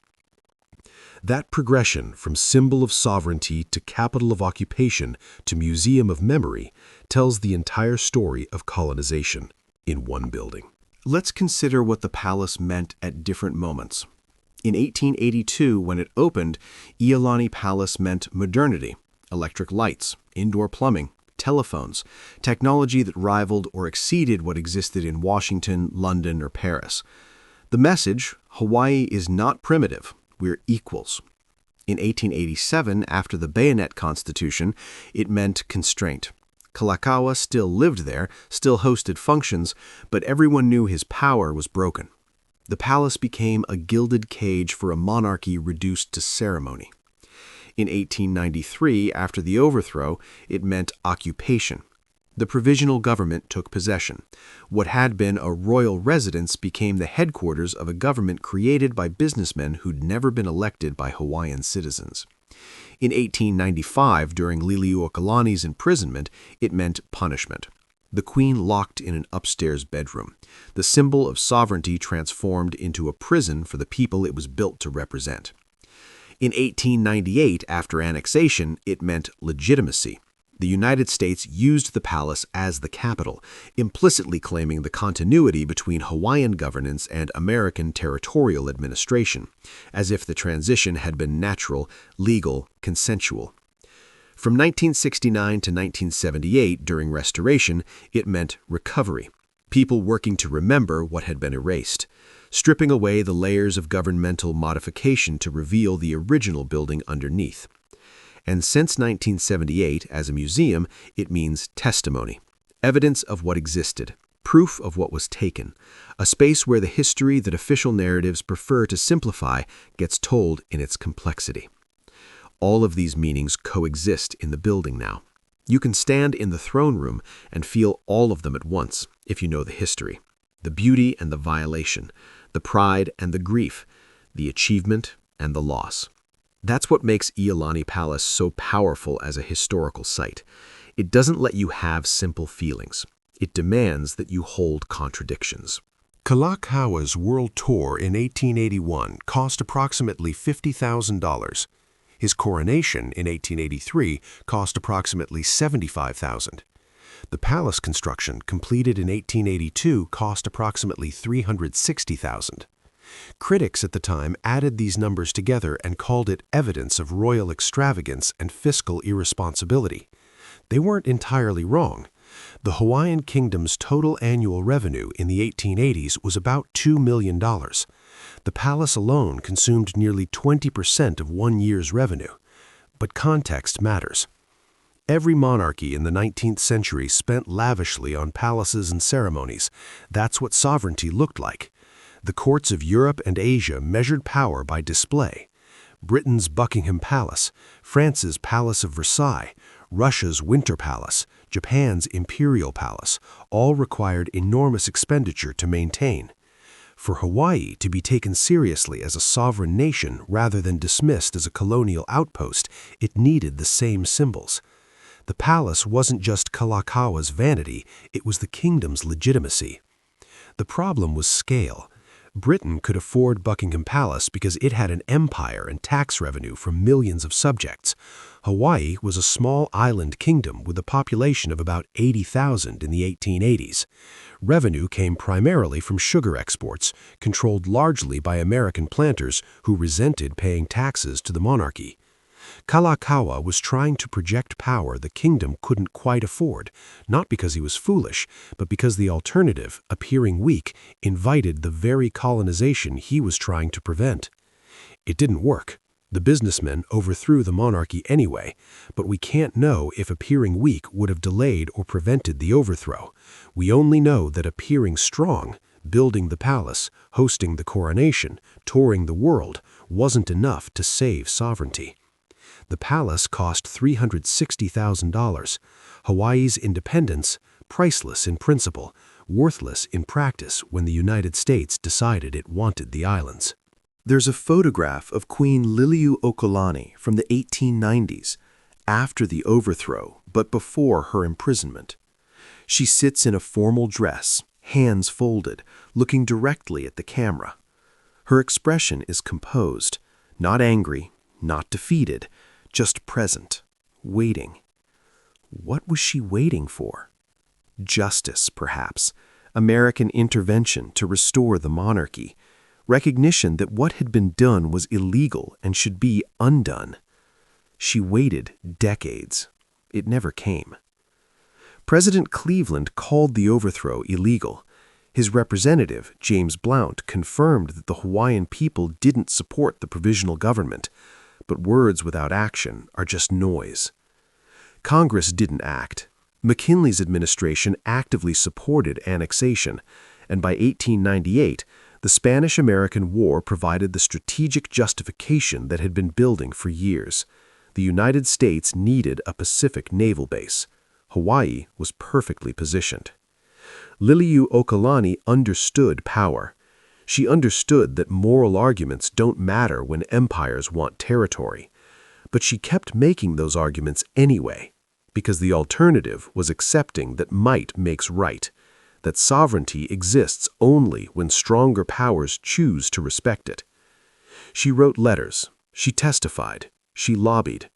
Speaker 2: That progression from symbol of sovereignty to capital of occupation to museum of memory tells the entire story of colonization in one building.
Speaker 1: Let's consider what the palace meant at different moments. In 1882, when it opened, Iolani Palace meant modernity, electric lights, indoor plumbing, telephones, technology that rivaled or exceeded what existed in Washington, London, or Paris. The message, Hawaii is not primitive, we're equals. In 1887, after the Bayonet Constitution, it meant constraint. Kalakaua still lived there, still hosted functions, but everyone knew his power was broken. The palace became a gilded cage for a monarchy reduced to ceremony. In 1893, after the overthrow, it meant occupation. The provisional government took possession. What had been a royal residence became the headquarters of a government created by businessmen who'd never been elected by Hawaiian citizens. In 1895, during Liliuokalani's imprisonment, it meant punishment. The queen locked in an upstairs bedroom. The symbol of sovereignty transformed into a prison for the people it was built to represent. In 1898, after annexation, it meant legitimacy. The United States used the palace as the capital, implicitly claiming the continuity between Hawaiian governance and American territorial administration, as if the transition had been natural, legal, consensual. From 1969 to 1978, during Restoration, it meant recovery, people working to remember what had been erased, stripping away the layers of governmental modification to reveal the original building underneath. And since 1978, as a museum, it means testimony, evidence of what existed, proof of what was taken, a space where the history that official narratives prefer to simplify gets told in its complexity. All of these meanings coexist in the building now. You can stand in the throne room and feel all of them at once if you know the history, the beauty and the violation, the pride and the grief, the achievement and the loss. That's what makes Iolani Palace so powerful as a historical site. It doesn't let you have simple feelings. It demands that you hold contradictions.
Speaker 2: Kalakaua's world tour in 1881 cost approximately $50,000. His coronation in 1883 cost approximately $75,000. The palace construction, completed in 1882, cost approximately $360,000. Critics at the time added these numbers together and called it evidence of royal extravagance and fiscal irresponsibility. They weren't entirely wrong. The Hawaiian Kingdom's total annual revenue in the 1880s was about $2 million. The palace alone consumed nearly 20% of one year's revenue. But context matters. Every monarchy in the 19th century spent lavishly on palaces and ceremonies. That's what sovereignty looked like. The courts of Europe and Asia measured power by display. Britain's Buckingham Palace, France's Palace of Versailles, Russia's Winter Palace, Japan's Imperial Palace, all required enormous expenditure to maintain. For Hawaii to be taken seriously as a sovereign nation rather than dismissed as a colonial outpost, it needed the same symbols. The palace wasn't just Kalakaua's vanity, it was the kingdom's legitimacy. The problem was scale. Britain could afford Buckingham Palace because it had an empire and tax revenue from millions of subjects. Hawaii was a small island kingdom with a population of about 80,000 in the 1880s. Revenue came primarily from sugar exports, controlled largely by American planters who resented paying taxes to the monarchy. Kalakaua was trying to project power the kingdom couldn't quite afford, not because he was foolish, but because the alternative, appearing weak, invited the very colonization he was trying to prevent. It didn't work. The businessmen overthrew the monarchy anyway, but we can't know if appearing weak would have delayed or prevented the overthrow. We only know that appearing strong, building the palace, hosting the coronation, touring the world, wasn't enough to save sovereignty. The palace cost $360,000. Hawaii's independence, priceless in principle, worthless in practice when the United States decided it wanted the islands.
Speaker 3: There's a photograph of Queen Liliuokalani from the 1890s, after the overthrow, but before her imprisonment. She sits in a formal dress, hands folded, looking directly at the camera. Her expression is composed, not angry, not defeated, just present, waiting. What was she waiting for? Justice, perhaps, American intervention to restore the monarchy, recognition that what had been done was illegal and should be undone. She waited decades. It never came. President Cleveland called the overthrow illegal. His representative, James Blount, confirmed that the Hawaiian people didn't support the provisional government, but words without action are just noise. Congress didn't act. McKinley's administration actively supported annexation, and by 1898, the Spanish-American War provided the strategic justification that had been building for years. The United States needed a Pacific naval base. Hawaii was perfectly positioned. Liliuokalani understood power. She understood that moral arguments don't matter when empires want territory. But she kept making those arguments anyway, because the alternative was accepting that might makes right, that sovereignty exists only when stronger powers choose to respect it. She wrote letters, she testified, she lobbied.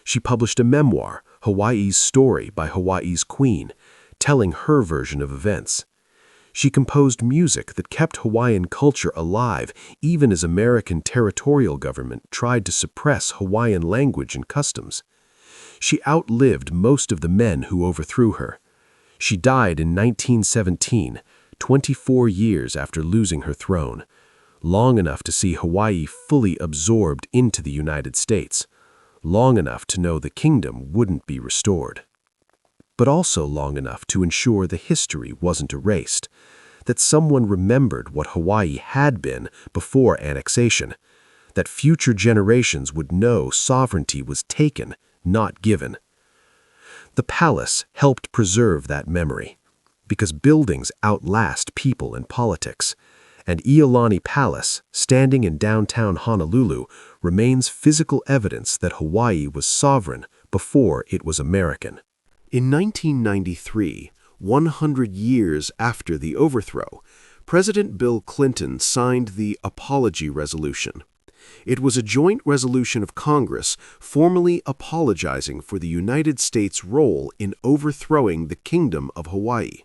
Speaker 3: She published a memoir, Hawaii's Story by Hawaii's Queen, telling her version of events. She composed music that kept Hawaiian culture alive even as American territorial government tried to suppress Hawaiian language and customs. She outlived most of the men who overthrew her. She died in 1917, 24 years after losing her throne, long enough to see Hawaii fully absorbed into the United States, long enough to know the kingdom wouldn't be restored, but also long enough to ensure the history wasn't erased, that someone remembered what Hawaii had been before annexation, that future generations would know sovereignty was taken, not given. The palace helped preserve that memory, because buildings outlast people and politics, and Iolani Palace, standing in downtown Honolulu, remains physical evidence that Hawaii was sovereign before it was American. In 1993, 100 years after the overthrow, President Bill Clinton signed the Apology Resolution. It was a joint resolution of Congress formally apologizing for the United States' role in overthrowing the Kingdom of Hawaii.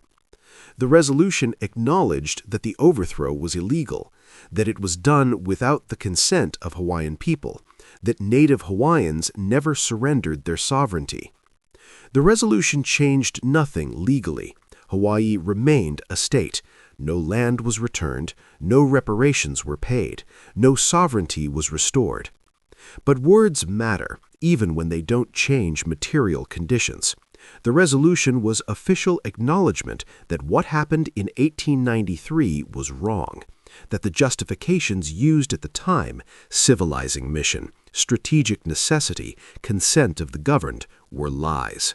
Speaker 3: The resolution acknowledged that the overthrow was illegal, that it was done without the consent of Hawaiian people, that Native Hawaiians never surrendered their sovereignty. The resolution changed nothing legally. Hawaii remained a state. No land was returned, no reparations were paid, no sovereignty was restored. But words matter, even when they don't change material conditions. The resolution was official acknowledgement that what happened in 1893 was wrong, that the justifications used at the time, civilizing mission, strategic necessity, consent of the governed, were lies.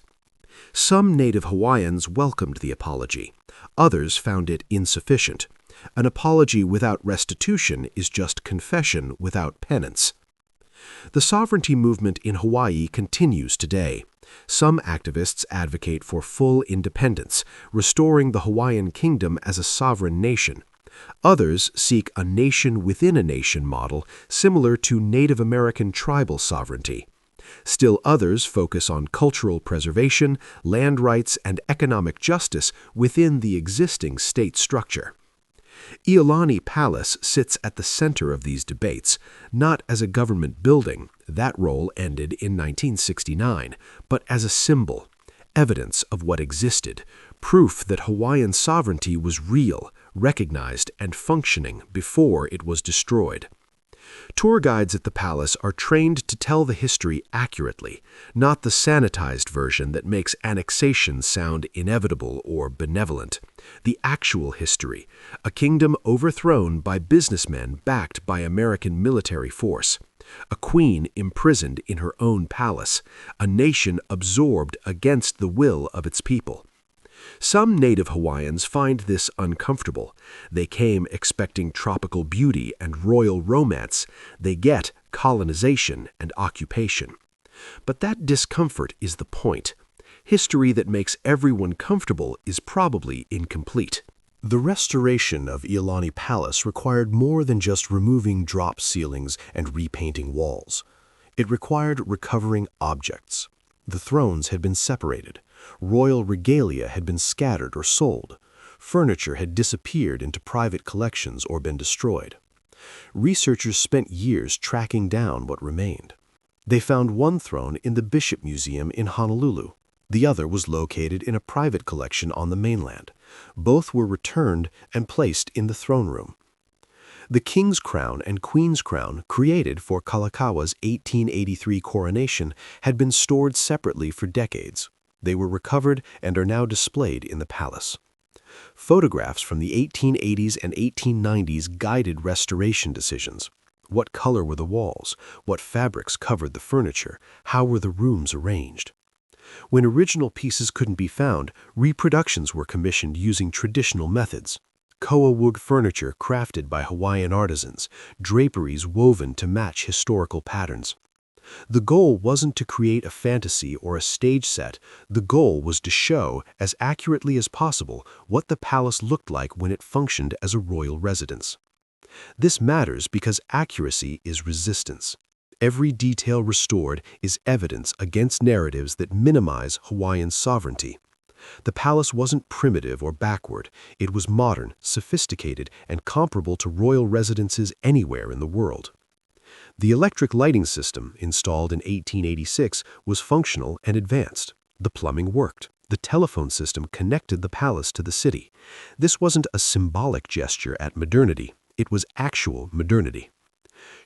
Speaker 3: Some Native Hawaiians welcomed the apology. Others found it insufficient. An apology without restitution is just confession without penance. The sovereignty movement in Hawaii continues today. Some activists advocate for full independence, restoring the Hawaiian kingdom as a sovereign nation.
Speaker 2: Others seek a nation-within-a-nation model similar to Native American tribal sovereignty. Still others focus on cultural preservation, land rights, and economic justice within the existing state structure. Iolani Palace sits at the center of these debates, not as a government building, that role ended in 1969, but as a symbol, evidence of what existed, proof that Hawaiian sovereignty was real, recognized, and functioning before it was destroyed. Tour guides at the palace are trained to tell the history accurately, not the sanitized version that makes annexation sound inevitable or benevolent. The actual history, a kingdom overthrown by businessmen backed by American military force, a queen imprisoned in her own palace, a nation absorbed against the will of its people. Some native Hawaiians find this uncomfortable. They came expecting tropical beauty and royal romance. They get colonization and occupation. But that discomfort is the point. History that makes everyone comfortable is probably incomplete.
Speaker 1: The restoration of Iolani Palace required more than just removing drop ceilings and repainting walls. It required recovering objects. The thrones had been separated. Royal regalia had been scattered or sold. Furniture had disappeared into private collections or been destroyed. Researchers spent years tracking down what remained. They found one throne in the Bishop Museum in Honolulu. The other was located in a private collection on the mainland. Both were returned and placed in the throne room. The king's crown and queen's crown, created for Kalakaua's 1883 coronation, had been stored separately for decades. They were recovered and are now displayed in the palace. Photographs from the 1880s and 1890s guided restoration decisions. What color were the walls? What fabrics covered the furniture? How were the rooms arranged? When original pieces couldn't be found, reproductions were commissioned using traditional methods. Koa wood furniture crafted by Hawaiian artisans, draperies woven to match historical patterns. The goal wasn't to create a fantasy or a stage set. The goal was to show, as accurately as possible, what the palace looked like when it functioned as a royal residence. This matters because accuracy is resistance. Every detail restored is evidence against narratives that minimize Hawaiian sovereignty. The palace wasn't primitive or backward. It was modern, sophisticated, and comparable to royal residences anywhere in the world. The electric lighting system, installed in 1886, was functional and advanced. The plumbing worked. The telephone system connected the palace to the city. This wasn't a symbolic gesture at modernity. It was actual modernity.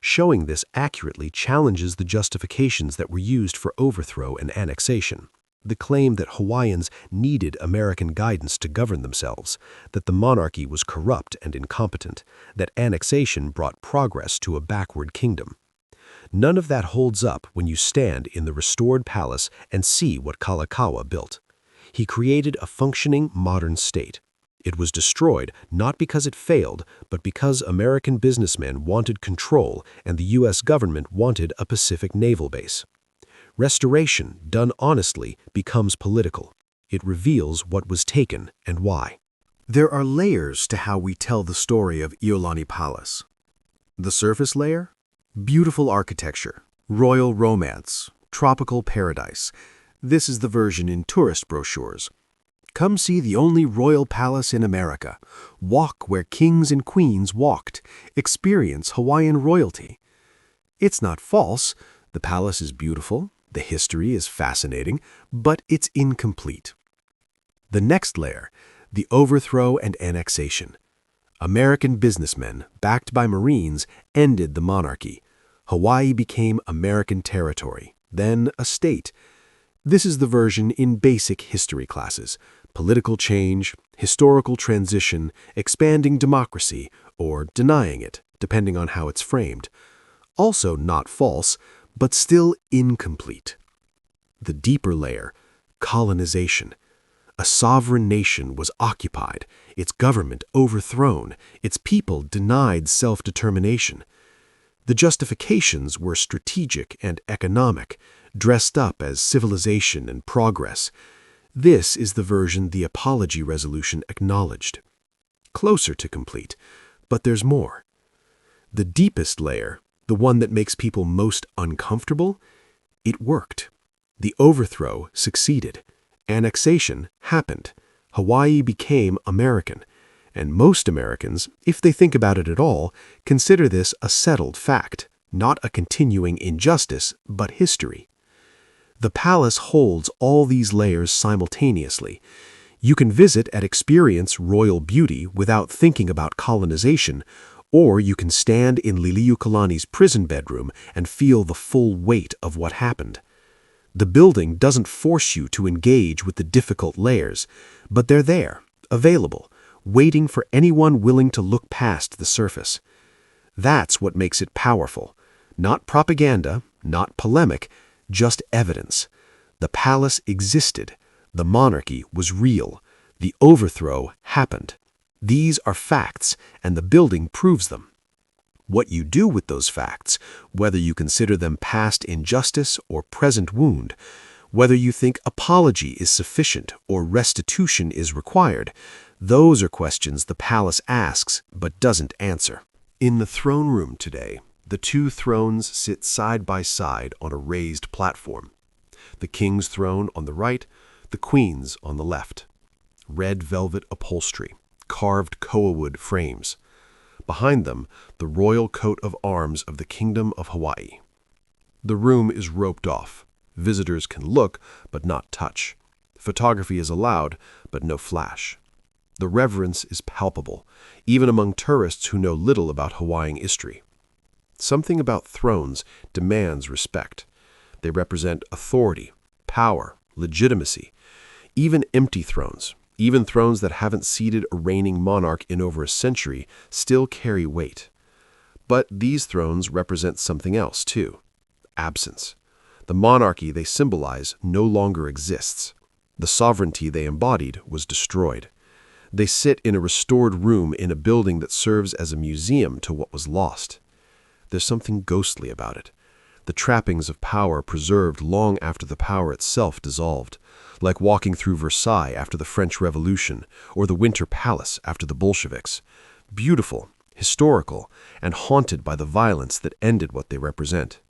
Speaker 1: Showing this accurately challenges the justifications that were used for overthrow and annexation. The claim that Hawaiians needed American guidance to govern themselves, that the monarchy was corrupt and incompetent, that annexation brought progress to a backward kingdom. None of that holds up when you stand in the restored palace and see what Kalakaua built. He created a functioning modern state. It was destroyed not because it failed, but because American businessmen wanted control and the U.S. government wanted a Pacific naval base. Restoration, done honestly, becomes political. It reveals what was taken and why. There are layers to how we tell the story of Iolani Palace. The surface layer? Beautiful architecture, royal romance, tropical paradise. This is the version in tourist brochures. Come see the only royal palace in America. Walk where kings and queens walked. Experience Hawaiian royalty. It's not false. The palace is beautiful. The history is fascinating, but it's incomplete. The next layer, the overthrow and annexation. American businessmen, backed by Marines, ended the monarchy. Hawaii became American territory, then a state. This is the version in basic history classes: political change, historical transition, expanding democracy, or denying it, depending on how it's framed. Also not false, but still incomplete. The deeper layer, colonization. A sovereign nation was occupied, its government overthrown, its people denied self-determination. The justifications were strategic and economic, dressed up as civilization and progress. This is the version the apology resolution acknowledged. Closer to complete,
Speaker 2: But there's more. The deepest layer, the one that makes people most uncomfortable, it worked. The overthrow succeeded. Annexation happened. Hawaii became American. And most Americans, if they think about it at all, consider this a settled fact, not a continuing injustice, but history. The palace holds all these layers simultaneously. You can visit and experience royal beauty without thinking about colonization, or you can stand in Liliuokalani's prison bedroom and feel the full weight of what happened. The building doesn't force you to engage with the difficult layers, but they're there, available, waiting for anyone willing to look past the surface. That's what makes it powerful. Not propaganda, not polemic, just evidence. The palace existed. The monarchy was real. The overthrow happened. These are facts, and the building proves them. What you do with those facts, whether you consider them past injustice or present wound, whether you think apology is sufficient or restitution is required, those are questions the palace asks but doesn't answer. In the throne room today, the two thrones sit side by side on a raised platform. The king's throne on the right, the queen's on the left. Red velvet upholstery, carved koa wood frames. Behind them, the royal coat of arms of the Kingdom of Hawaii. The room is roped off. Visitors can look, but not touch. Photography is allowed, but no flash. The reverence is palpable, even among tourists who know little about Hawaiian history. Something about thrones demands respect. They represent authority, power, legitimacy. Even empty thrones, even thrones that haven't seated a reigning monarch in over a century, still carry weight. But these thrones represent something else, too. Absence. The monarchy they symbolize no longer exists. The sovereignty they embodied was destroyed. They sit in a restored room in a building that serves as a museum to what was lost. There's something ghostly about it. The trappings of power preserved long after the power itself dissolved, like walking through Versailles after the French Revolution or the Winter Palace after the Bolsheviks. Beautiful, historical, and haunted by the violence that ended what they represent.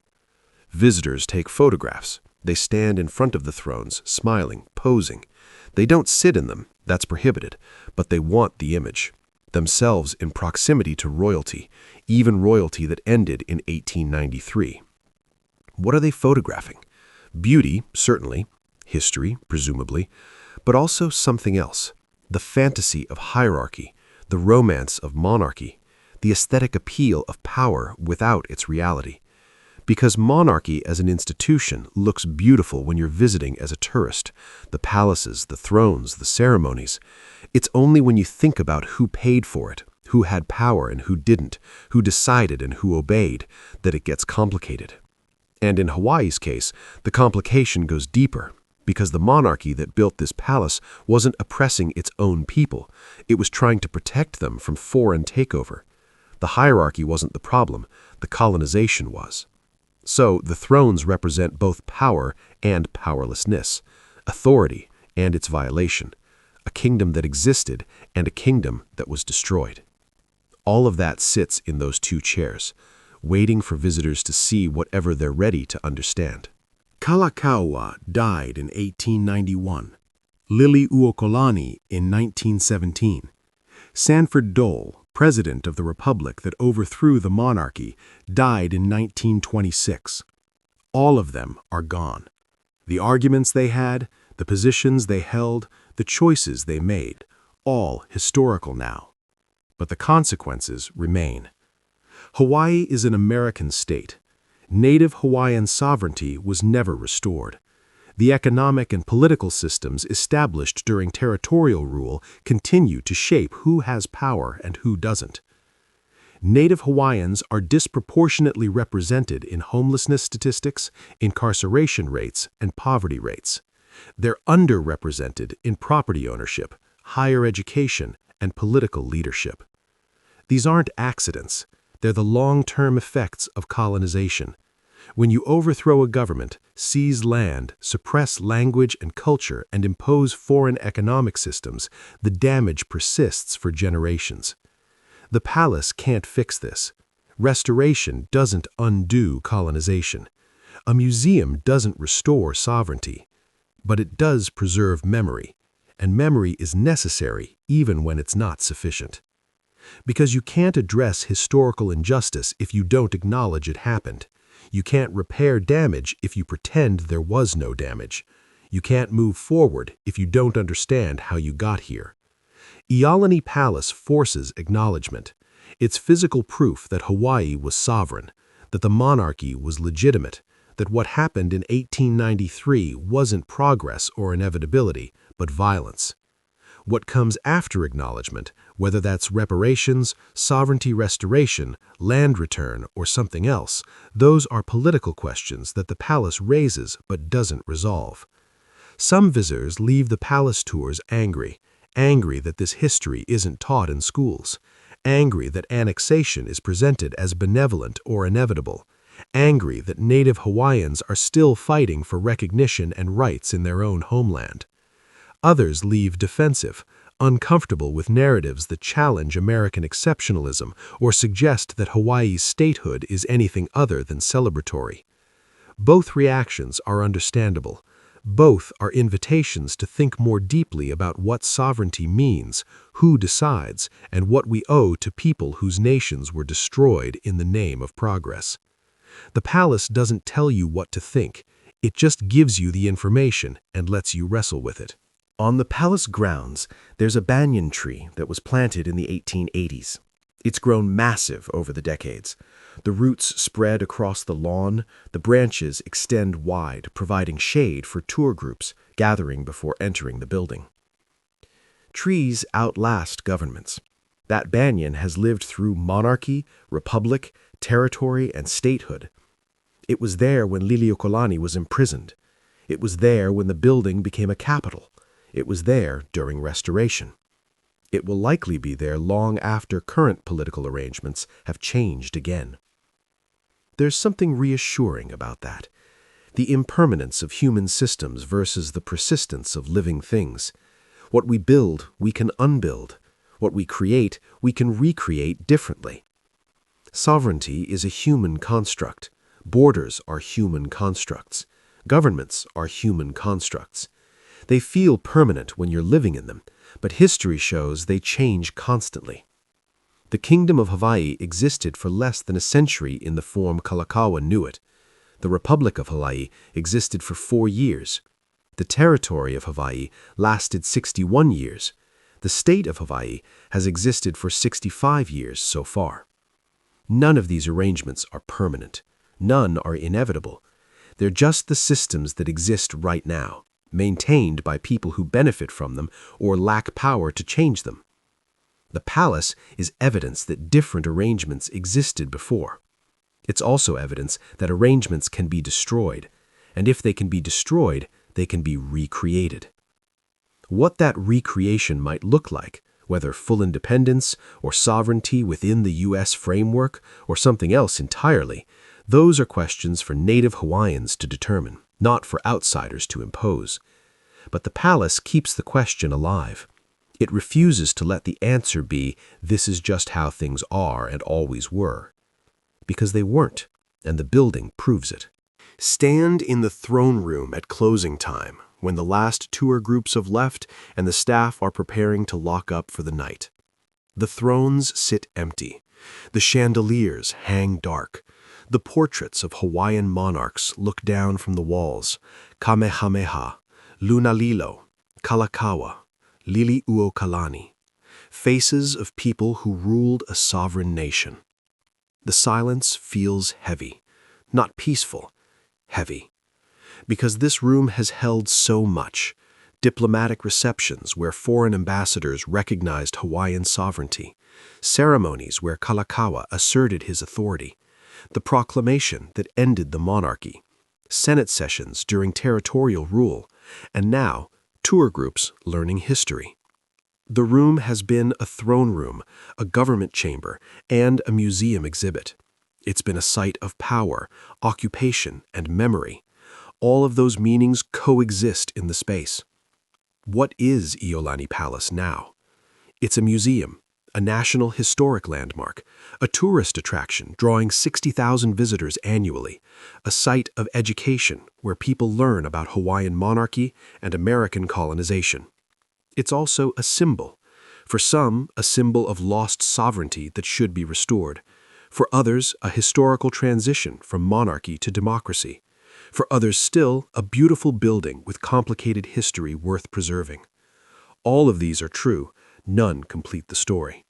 Speaker 2: Visitors take photographs. They stand in front of the thrones, smiling, posing. They don't sit in them, that's prohibited, but they want the image. Themselves in proximity to royalty, even royalty that ended in 1893. What are they photographing? Beauty, certainly. History, presumably. But also something else. The fantasy of hierarchy, the romance of monarchy, the aesthetic appeal of power without its reality. Because monarchy as an institution looks beautiful when you're visiting as a tourist. The palaces, the thrones, the ceremonies. It's only when you think about who paid for it, who had power and who didn't, who decided and who obeyed, that it gets complicated. And in Hawaii's case, the complication goes deeper, because the monarchy that built this palace wasn't oppressing its own people. It was trying to protect them from foreign takeover. The hierarchy wasn't the problem, the colonization was. So the thrones represent both power and powerlessness, authority and its violation, a kingdom that existed and a kingdom that was destroyed. All of that sits in those two chairs, waiting for visitors to see whatever they're ready to understand.
Speaker 1: Kalakaua died in 1891. Liliuokalani in 1917. Sanford Dole, president of the republic that overthrew the monarchy, died in 1926. All of them are gone. The arguments they had, the positions they held, the choices they made, all historical now. But the consequences remain. Hawaii is an American state. Native Hawaiian sovereignty was never restored. The economic and political systems established during territorial rule continue to shape who has power and who doesn't. Native Hawaiians are disproportionately represented in homelessness statistics, incarceration rates, and poverty rates. They're underrepresented in property ownership, higher education, and political leadership. These aren't accidents. They're the long-term effects of colonization. When you overthrow a government, seize land, suppress language and culture, and impose foreign economic systems, the damage persists for generations.
Speaker 2: The palace can't fix this. Restoration doesn't undo colonization. A museum doesn't restore sovereignty. But it does preserve memory, and memory is necessary even when it's not sufficient. Because you can't address historical injustice if you don't acknowledge it happened. You can't repair damage if you pretend there was no damage. You can't move forward if you don't understand how you got here. Iolani Palace forces acknowledgement. It's physical proof that Hawaii was sovereign, that the monarchy was legitimate, that what happened in 1893 wasn't progress or inevitability, but violence. What comes after acknowledgement, whether that's reparations, sovereignty restoration, land return, or something else, those are political questions that the palace raises but doesn't resolve. Some visitors leave the palace tours angry that this history isn't taught in schools, angry that annexation is presented as benevolent or inevitable, angry that native Hawaiians are still fighting for recognition and rights in their own homeland. Others leave defensive, uncomfortable with narratives that challenge American exceptionalism or suggest that Hawaii's statehood is anything other than celebratory. Both reactions are understandable. Both are invitations to think more deeply about what sovereignty means, who decides, and what we owe to people whose nations were destroyed in the name of progress. The palace doesn't tell you what to think. It just gives you the information and lets you wrestle with it.
Speaker 1: On the palace grounds, there's a banyan tree that was planted in the 1880s. It's grown massive over the decades. The roots spread across the lawn, the branches extend wide, providing shade for tour groups gathering before entering the building. Trees outlast governments. That banyan has lived through monarchy, republic, territory, and statehood. It was there when Liliuokalani was imprisoned. It was there when the building became a capital. It was there during restoration. It will likely be there long after current political arrangements have changed again. There's something reassuring about that. The impermanence of human systems versus the persistence of living things. What we build, we can unbuild. What we create, we can recreate differently. Sovereignty is a human construct. Borders are human constructs. Governments are human constructs. They feel permanent when you're living in them, but history shows they change constantly. The Kingdom of Hawaii existed for less than a century in the form Kalakaua knew it. The Republic of Hawaii existed for 4 years. The territory of Hawaii lasted 61 years. The state of Hawaii has existed for 65 years so far. None of these arrangements are permanent. None are inevitable. They're just the systems that exist right now, maintained by people who benefit from them or lack power to change them. The palace is evidence that different arrangements existed before. It's also evidence that arrangements can be destroyed, and if they can be destroyed, they can be recreated. What that recreation might look like, whether full independence or sovereignty within the U.S. framework or something else entirely, those are questions for native Hawaiians to determine, not for outsiders to impose. But the palace keeps the question alive. It refuses to let the answer be, this is just how things are and always were. Because they weren't, and the building proves it. Stand in the throne room at closing time, when the last tour groups have left and the staff are preparing to lock up for the night. The thrones sit empty. The chandeliers hang dark. The portraits of Hawaiian monarchs look down from the walls. Kamehameha, Lunalilo, Kalakaua, Liliuokalani, faces of people who ruled a sovereign nation. The silence feels heavy, not peaceful, heavy. Because this room has held so much. Diplomatic receptions where foreign ambassadors recognized Hawaiian sovereignty, ceremonies where Kalakaua asserted his authority, the proclamation that ended the monarchy, Senate sessions during territorial rule, and now tour groups learning history. The room has been a throne room, a government chamber, and a museum exhibit. It's been a site of power, occupation, and memory. All of those meanings coexist in the space. What is Iolani Palace now? It's a museum,
Speaker 2: a national historic landmark, a tourist attraction drawing 60,000 visitors annually, a site of education where people learn about Hawaiian monarchy and American colonization. It's also a symbol. For some, a symbol of lost sovereignty that should be restored. For others, a historical transition from monarchy to democracy. For others still, a beautiful building with complicated history worth preserving. All of these are true, none complete the story.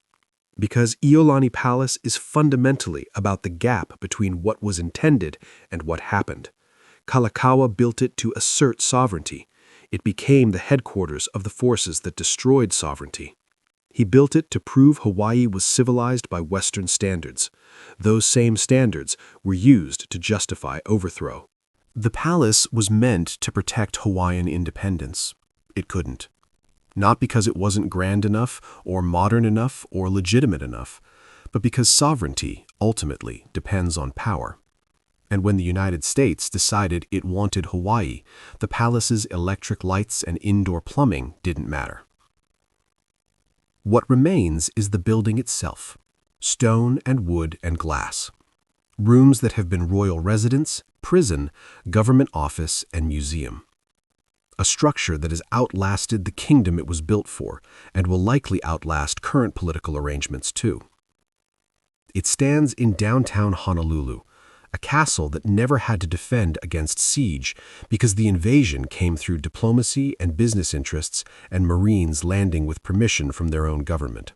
Speaker 2: Because Iolani Palace is fundamentally about the gap between what was intended and what happened. Kalakaua built it to assert sovereignty. It became the headquarters of the forces that destroyed sovereignty. He built it to prove Hawaii was civilized by Western standards. Those same standards were used to justify overthrow.
Speaker 1: The palace was meant to protect Hawaiian independence. It couldn't. Not because it wasn't grand enough, or modern enough, or legitimate enough, but because sovereignty ultimately depends on power. And when the United States decided it wanted Hawaii, the palace's electric lights and indoor plumbing didn't matter. What remains is the building itself, stone and wood and glass. Rooms that have been royal residence, prison, government office, and museum. A structure that has outlasted the kingdom it was built for and will likely outlast current political arrangements too. It stands in downtown Honolulu, a castle that never had to defend against siege because the invasion came through diplomacy and business interests and Marines landing with permission from their own government.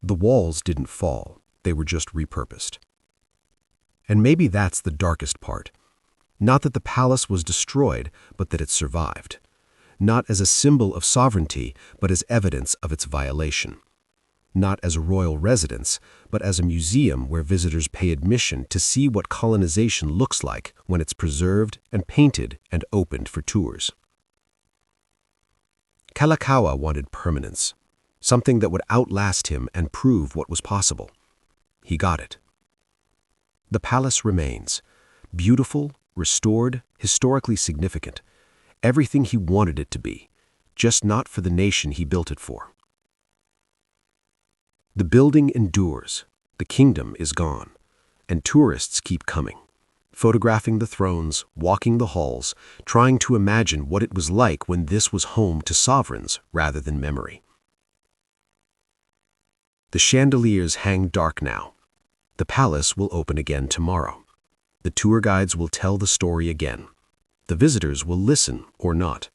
Speaker 1: The walls didn't fall, they were just repurposed. And maybe that's the darkest part. Not that the palace was destroyed, but that it survived. Not as a symbol of sovereignty, but as evidence of its violation. Not as a royal residence, but as a museum where visitors pay admission to see what colonization looks like when it's preserved and painted and opened for tours. Kalakaua wanted permanence, something that would outlast him and prove what was possible. He got it. The palace remains, beautiful, restored, historically significant, everything he wanted it to be, just not for the nation he built it for. The building endures, the kingdom is gone, and tourists keep coming, photographing the thrones, walking the halls, trying to imagine what it was like when this was home to sovereigns rather than memory. The chandeliers hang dark now. The palace will open again tomorrow. The tour guides will tell the story again. The visitors will listen or not.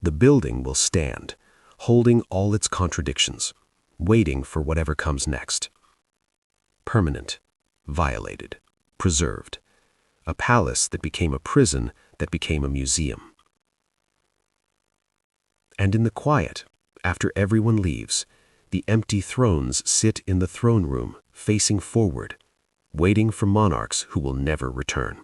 Speaker 1: The building will stand, holding all its contradictions, waiting for whatever comes next. Permanent, violated, preserved. A palace that became a prison that became a museum. And in the quiet, after everyone leaves, the empty thrones sit in the throne room, facing forward, waiting for monarchs who will never return.